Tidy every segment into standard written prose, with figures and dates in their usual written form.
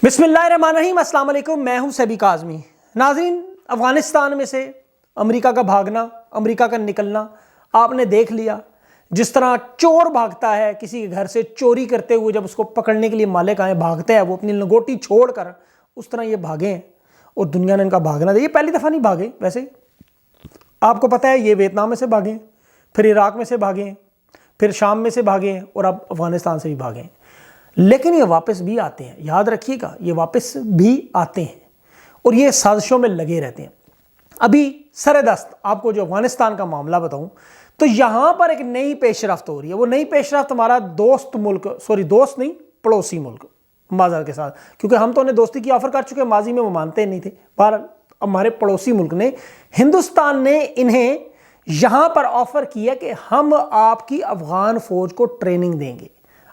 बिस्मिल्लाहिर्रहमानिर्रहीम, अस्सलाम वालेकुम। मैं हूं सभी काज़मी। नाज़रीन, अफ़गानिस्तान में से अमेरिका का भागना, अमेरिका का निकलना आपने देख लिया। जिस तरह चोर भागता है किसी के घर से चोरी करते हुए, जब उसको पकड़ने के लिए मालिक आए, भागता है वो अपनी लंगोटी छोड़कर, उस तरह ये भागे हैं और दुनिया ने इनका भागना दिया। ये पहली दफ़ा नहीं भागे, वैसे आपको पता है ये वियतनाम में से भागे हैं, फिर इराक में से भागे हैं, फिर शाम में से भागे हैं और अब अफ़गानिस्तान से भी भागे हैं। लेकिन ये वापस भी आते हैं, याद रखिएगा, ये वापस भी आते हैं और ये साजिशों में लगे रहते हैं। अभी सरदस्त आपको जो अफगानिस्तान का मामला बताऊं तो यहां पर एक नई पेशरफ्त हो रही है। वो नई पेशरफ्त हमारा दोस्त मुल्क, दोस्त नहीं, पड़ोसी मुल्क माज़र के साथ, क्योंकि हम तो उन्हें दोस्ती की ऑफर कर चुके, माजी में वो मानते नहीं थे। पर हमारे पड़ोसी मुल्क ने, हिंदुस्तान ने इन्हें यहां पर ऑफर किया कि हम आपकी अफगान फौज को ट्रेनिंग देंगे।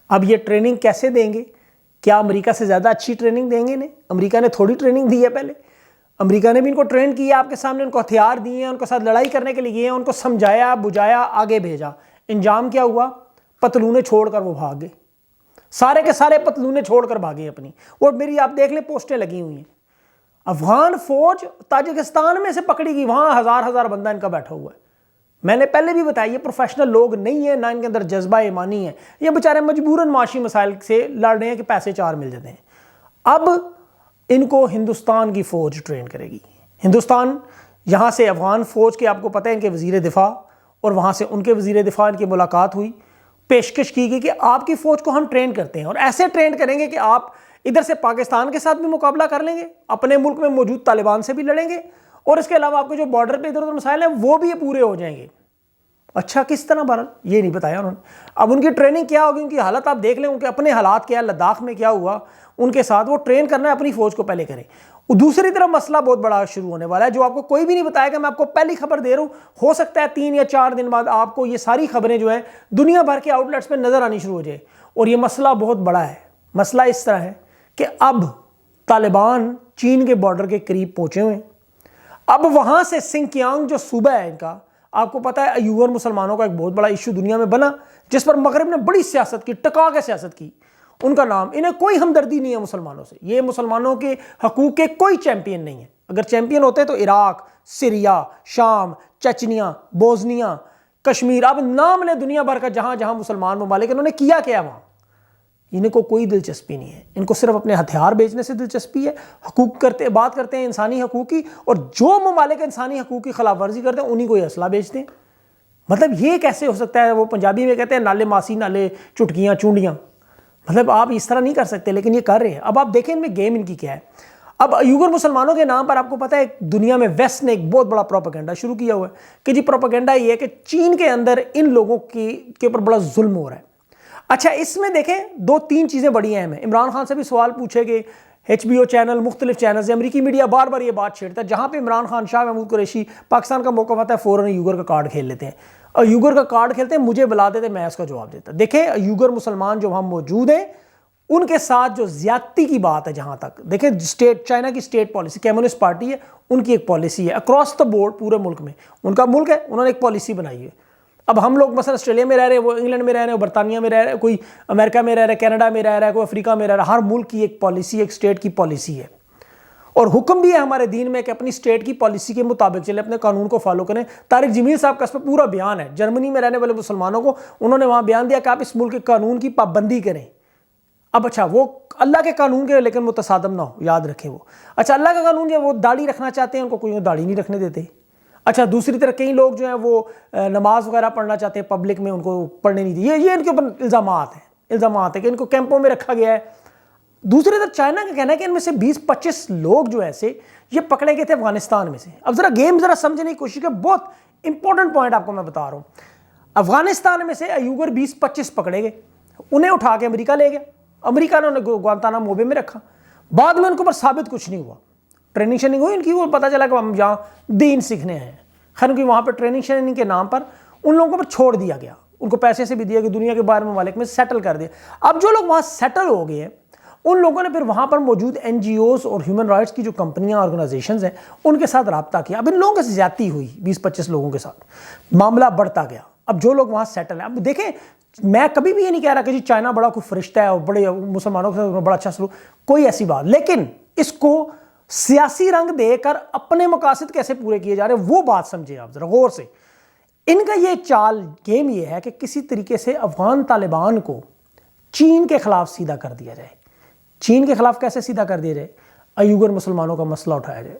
अब ये ट्रेनिंग कैसे देंगे? क्या अमेरिका से ज़्यादा अच्छी ट्रेनिंग देंगे इन्हें? अमेरिका ने थोड़ी ट्रेनिंग दी है, पहले अमेरिका ने भी इनको ट्रेन किया, आपके सामने उनको हथियार दिए हैं, उनके साथ लड़ाई करने के लिए गए हैं, उनको समझाया बुझाया, आगे भेजा। इंजाम क्या हुआ? पतलूने छोड़कर वो भाग गए, सारे के सारे पतलूने छोड़कर भागे अपनी। और मेरी आप देख लें पोस्टें लगी हुई हैं। अफगान फौज ताजिकिस्तान में से पकड़ी गई, वहां हजार हजार बंदा इनका बैठा हुआ है। मैंने पहले भी बताया ये प्रोफेशनल लोग नहीं है, ना इनके अंदर जज्बा ईमानी है। ये बेचारे मजबूरन माशी मसाइल से लड़ रहे हैं कि पैसे चार मिल जाते हैं। अब इनको हिंदुस्तान की फ़ौज ट्रेन करेगी। हिंदुस्तान यहाँ से अफगान फ़ौज के, आपको पता है, इनके वज़ीर दिफा और वहाँ से उनके वज़ीर दिफा, इनकी मुलाकात हुई, पेशकश की गई कि आपकी फ़ौज को हम ट्रेन करते हैं और ऐसे ट्रेन करेंगे कि आप इधर से पाकिस्तान के साथ भी मुकाबला कर लेंगे, अपने मुल्क में मौजूद तालिबान से भी लड़ेंगे और इसके अलावा आपके जो बॉर्डर पे इधर उधर मसाइल हैं वो भी ये पूरे हो जाएंगे। अच्छा, किस तरह? बहरहाल ये नहीं बताया उन्होंने। अब उनकी ट्रेनिंग क्या होगी, उनकी हालत आप देख लें, उनके अपने हालात क्या है, लद्दाख में क्या हुआ उनके साथ। वो ट्रेन करना है अपनी फौज को, पहले करें। दूसरी तरफ मसला बहुत बड़ा शुरू होने वाला है, जो आपको कोई भी नहीं बताएगा। मैं आपको पहली खबर दे रहा हूं, हो सकता है 3 या 4 दिन बाद आपको ये सारी खबरें जो है दुनिया भर के आउटलेट्स पर नजर आनी शुरू हो जाए। और ये मसला बहुत बड़ा है। मसला इस तरह है कि अब तालिबान चीन के बॉर्डर के करीब पहुंचे हुए हैं। अब वहां से सिंकियांग जो सूबा है इनका, आपको पता है अयूगर मुसलमानों का एक बहुत बड़ा इशू दुनिया में बना, जिस पर मगरब ने बड़ी सियासत की, टका के सियासत की। उनका नाम, इन्हें कोई हमदर्दी नहीं है मुसलमानों से। ये मुसलमानों के हकूक के कोई चैंपियन नहीं है। अगर चैंपियन होते तो इराक, सीरिया, शाम, चचनिया, बोस्निया, कश्मीर, अब नाम ले दुनिया भर का जहां जहां मुसलमान ममालिक, इन्होंने किया क्या वहां? इनको कोई दिलचस्पी नहीं है। इनको सिर्फ अपने हथियार बेचने से दिलचस्पी है। हकूक बात करते हैं इंसानी हकूक की, और जो ममालिक इंसानी हकूक की खिलाफ वर्जी करते हैं उन्हीं को ये असला बेचते हैं। मतलब ये कैसे हो सकता है? वो पंजाबी में कहते हैं नाले मासी नाले चुटकियाँ चूंडियाँ। मतलब आप इस तरह नहीं कर सकते, लेकिन ये कर रहे हैं। अब आप देखें इनमें गेम इनकी क्या है। अब अयूगर मुसलमानों के नाम पर आपको पता है दुनिया में वेस्ट ने एक बहुत बड़ा प्रोपेगेंडा शुरू किया हुआ है कि जी प्रोपेगेंडा ये है कि चीन के अंदर इन लोगों के ऊपर बड़ा जुल्म हो रहा है। अच्छा, इसमें देखें 2-3 चीज़ें बड़ी अहम हैं। इमरान खान से भी सवाल पूछे गए, HBO चैनल, मुख्तलिफ चैनल से अमरीकी मीडिया बार बार ये बात छेड़ता है। जहाँ पे इमरान खान, शाह महमूद कुरैशी पाकिस्तान का मौका आता है, फ़ौरन यूगर का कार्ड खेल लेते हैं। और यूगर का कार्ड खेलते हैं, मुझे बुला देते, मैं उसका जवाब देता। देखें, यूगर मुसलमान जो वहाँ मौजूद हैं उनके साथ जो ज्यादती की बात है, जहाँ तक देखें स्टेट, चाइना की स्टेट पॉलिसी, कम्युनिस्ट पार्टी है, उनकी एक पॉलिसी है अक्रॉस द बोर्ड पूरे मुल्क में। उनका मुल्क है, उन्होंने एक पॉलिसी बनाई है। अब हम लोग मसलन ऑस्ट्रेलिया में रह रहे हैं, वो इंग्लैंड में रह रहे हैं, वो बरतानिया में रह रहे हैं, कोई अमेरिका में रह रहा है, कनाडा में रह रहा है, कोई अफ्रीका में रह रहा है। हर मुल्क की एक पॉलिसी, एक स्टेट की पॉलिसी है। और हुक्म भी है हमारे दीन में कि अपनी स्टेट की पॉलिसी के मुताबिक चले, अपने कानून को फॉलो करें। तारिक जमील साहब का इस पर पूरा बयान है। जर्मनी में रहने वाले मुसलमानों को उन्होंने वहाँ बयान दिया कि आप इस मुल्क के कानून की पाबंदी करें। अब अच्छा, वो अल्लाह के कानून के, लेकिन मुतसादम ना हो, याद रखें वो। अच्छा, अल्लाह का कानून है, वो दाढ़ी रखना चाहते हैं, उनको कोई दाढ़ी नहीं रखने देते। अच्छा, दूसरी तरफ कई लोग जो हैं वो नमाज वगैरह पढ़ना चाहते हैं पब्लिक में, उनको पढ़ने नहीं दी। ये इनके ऊपर इल्ज़ामात है कि इनको कैंपों में रखा गया है। दूसरी तरफ चाइना का कहना है कि इनमें से 20-25 लोग जो ऐसे ये पकड़े गए थे अफगानिस्तान में से। अब जरा गेम जरा समझने की कोशिश करें, बहुत इंपॉर्टेंट पॉइंट आपको मैं बता रहा हूँ। अफगानिस्तान में से अयूगर 20-25 पकड़े गए, उन्हें उठा के अमेरिका ले गया। अमेरिका ने उन्हें ग्वांतानामो बे में रखा। बाद में उनके ऊपर साबित कुछ नहीं हुआ, ट्रेनिंग शेनिंग हुई इनकी, वो पता चला कि हम यहाँ दीन सीखने हैं। खैर, उनकी वहाँ पर ट्रेनिंग शेनिंग के नाम पर उन लोगों को छोड़ दिया गया, उनको पैसे से भी दिया कि दुनिया के बाहर ममालिक में सेटल कर दिया। अब जो लोग वहाँ सेटल हो गए हैं, उन लोगों ने फिर वहाँ पर मौजूद NGOs और ह्यूमन राइट्स की जो कंपनियाँ, ऑर्गेनाइजेशंस हैं, उनके साथ रब्ता किया। अब इन लोगों से ज्यादती हुई 20-25 लोगों के साथ, मामला बढ़ता गया। अब जो लोग वहाँ सेटल हैं, अब देखें میں کبھی بھی یہ نہیں کہہ رہا کہ جی چائنا بڑا کوئی فرشتہ ہے اور بڑے مسلمانوں کے بڑا اچھا سلوک، کوئی ایسی بات، لیکن اس کو سیاسی رنگ دے کر اپنے مقاصد کیسے پورے کیے جا رہے ہیں وہ بات سمجھیں آپ ذرا غور سے۔ ان کا یہ چال گیم یہ ہے کہ کسی طریقے سے افغان طالبان کو چین کے خلاف سیدھا کر دیا جائے۔ چین کے خلاف کیسے سیدھا کر دیا جائے؟ ایوگر مسلمانوں کا مسئلہ اٹھایا جائے،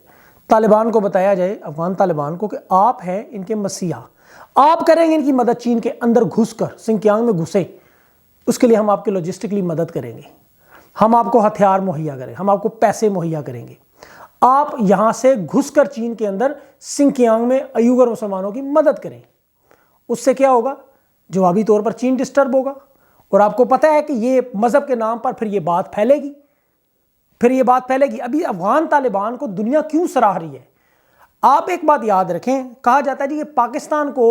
طالبان کو بتایا جائے، افغان طالبان کو، کہ آپ ہیں ان کے مسیحا، آپ کریں گے ان کی مدد، چین کے اندر گھس کر سنکیانگ میں گھسے، اس کے لیے ہم آپ کی لاجسٹکلی مدد کریں گے، ہم آپ کو ہتھیار مہیا کریں، ہم آپ کو پیسے مہیا کریں گے، آپ یہاں سے گھس کر چین کے اندر سنکیانگ میں ایوگر مسلمانوں کی مدد کریں۔ اس سے کیا ہوگا؟ جوابی طور پر چین ڈسٹرب ہوگا، اور آپ کو پتہ ہے کہ یہ مذہب کے نام پر پھر یہ بات پھیلے گی۔ ابھی افغان طالبان کو دنیا کیوں سراہ رہی ہے؟ آپ ایک بات یاد رکھیں، کہا جاتا ہے جی کہ پاکستان کو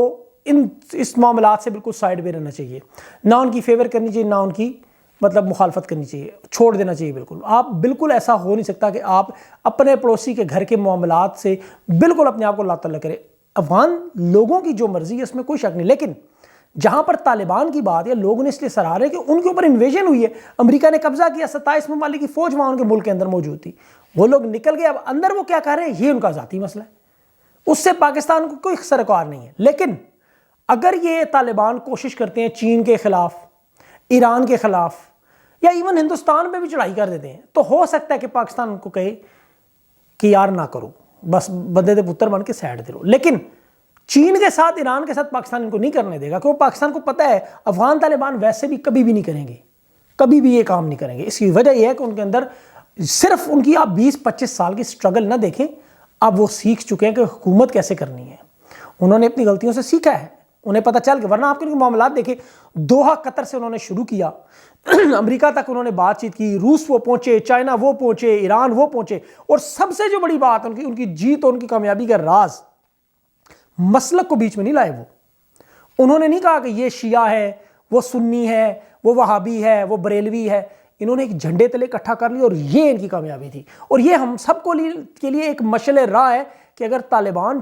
اس معاملات سے بالکل سائڈ میں رہنا چاہیے، نہ ان کی فیور کرنی چاہیے، نہ ان کی مخالفت کرنی چاہیے، چھوڑ دینا چاہیے بالکل۔ آپ بالکل ایسا ہو نہیں سکتا کہ آپ اپنے پڑوسی کے گھر کے معاملات سے بالکل اپنے آپ کو لا تعلق کریں۔ افغان لوگوں کی جو مرضی ہے اس میں کوئی شک نہیں، لیکن جہاں پر طالبان کی بات ہے، لوگ نے اس لیے سراہ رہے کہ ان کے اوپر انویژن ہوئی ہے، امریکہ نے قبضہ کیا، 27 ممالک کی فوج وہاں ان کے ملک کے اندر موجود تھی، وہ لوگ نکل گئے، اب اندر وہ کیا کر رہے ہیں یہ ان کا ذاتی مسئلہ ہے، اس سے پاکستان کو کوئی سرکار نہیں ہے۔ لیکن اگر یہ طالبان کوشش کرتے ہیں چین کے خلاف، ایران کے خلاف، یا ایون ہندوستان پہ بھی چڑھائی کر دیتے ہیں، تو ہو سکتا ہے کہ پاکستان ان کو کہے کہ یار نہ کرو، بس بندے دے پتر بن کے سائڈ دے رہو۔ لیکن چین کے ساتھ، ایران کے ساتھ پاکستان ان کو نہیں کرنے دے گا، کہ وہ پاکستان کو پتہ ہے افغان طالبان ویسے بھی کبھی بھی نہیں کریں گے، کبھی بھی یہ کام نہیں کریں گے۔ اس کی وجہ یہ ہے کہ ان کے اندر صرف ان کی آپ 20-25 سال کی سٹرگل نہ دیکھیں، اب وہ سیکھ چکے ہیں کہ حکومت کیسے کرنی ہے، انہوں نے اپنی غلطیوں سے سیکھا ہے، انہیں پتہ چل گیا۔ ورنہ آپ کے معاملات دیکھیں، دوحہ قطر سے انہوں نے شروع کیا، امریکہ تک انہوں نے بات چیت کی، روس وہ پہنچے، چائنا وہ پہنچے، ایران وہ پہنچے، اور سب سے جو بڑی بات ان کی جیت اور ان کی کامیابی کا راز، مسلک کو بیچ میں نہیں لائے۔ انہوں نے نہیں کہا کہ یہ شیعہ ہے، وہ سنی ہے، وہ وہابی ہے، وہ بریلوی ہے، انہوں نے ایک جھنڈے تلے اکٹھا کر لیا، اور یہ ان کی کامیابی تھی۔ اور یہ ہم سب کو کے لیے ایک مشعل راہ ہے کہ اگر طالبان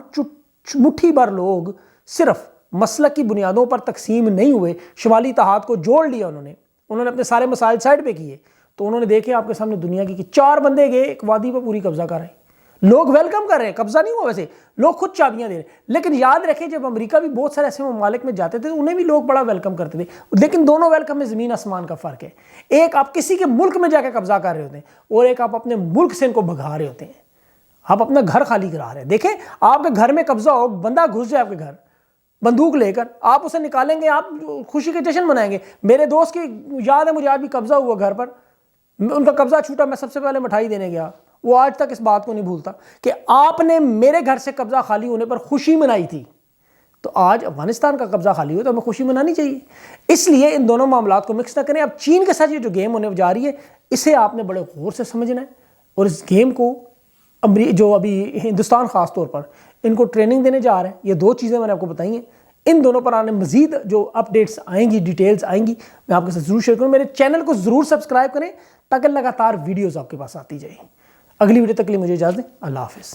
مٹھی بھر لوگ صرف مسلک کی بنیادوں پر تقسیم نہیں ہوئے، شمالی اتحاد کو جوڑ لیا انہوں نے اپنے سارے مسائل سائڈ پہ کیے، تو انہوں نے دیکھے آپ کے سامنے دنیا کی کہ 4 بندے گئے ایک وادی پہ پوری قبضہ کر رہے ہیں، لوگ ویلکم کر رہے ہیں، قبضہ نہیں ہوا ویسے، لوگ خود چابیاں دے رہے ہیں۔ لیکن یاد رکھیں جب امریکہ بھی بہت سارے ایسے ممالک میں جاتے تھے تو انہیں بھی لوگ بڑا ویلکم کرتے تھے، لیکن دونوں ویلکم میں زمین آسمان کا فرق ہے۔ ایک آپ کسی کے ملک میں جا کے قبضہ کر رہے ہوتے ہیں، اور ایک آپ اپنے ملک سے ان کو بھگا رہے ہوتے ہیں، آپ اپنا گھر خالی کرا رہے ہیں۔ دیکھیں آپ کے گھر میں قبضہ ہو، بندہ گھس جائے آپ کے گھر بندوق لے کر، آپ اسے نکالیں گے، آپ خوشی کے جشن منائیں گے۔ میرے دوست کی یاد ہے مجھے آج بھی، قبضہ ہوا گھر پر، ان کا قبضہ چھوٹا، میں سب سے پہلے مٹھائی دینے گیا، وہ آج تک اس بات کو نہیں بھولتا کہ آپ نے میرے گھر سے قبضہ خالی ہونے پر خوشی منائی تھی، تو آج افغانستان کا قبضہ خالی ہو تو ہمیں خوشی منانی چاہیے۔ اس لیے ان دونوں معاملات کو مکس نہ کریں۔ اب چین کے ساتھ یہ جو گیم ہونے جا رہی ہے، اسے آپ نے بڑے غور سے سمجھنا ہے، اور اس گیم کو جو ابھی ہندوستان خاص طور پر ان کو ٹریننگ دینے جا رہے ہیں، یہ 2 چیزیں میں نے آپ کو بتائی ہیں، ان دونوں پر آنے مزید جو اپڈیٹس آئیں گی، ڈیٹیلز آئیں گی، میں آپ کے ساتھ ضرور شیئر کروں۔ میرے چینل کو ضرور سبسکرائب کریں تاکہ لگاتار ویڈیوز آپ کے پاس آتی جائیں۔ اگلی ویڈیو تک کے لیے مجھے اجازت دیں، اللہ حافظ۔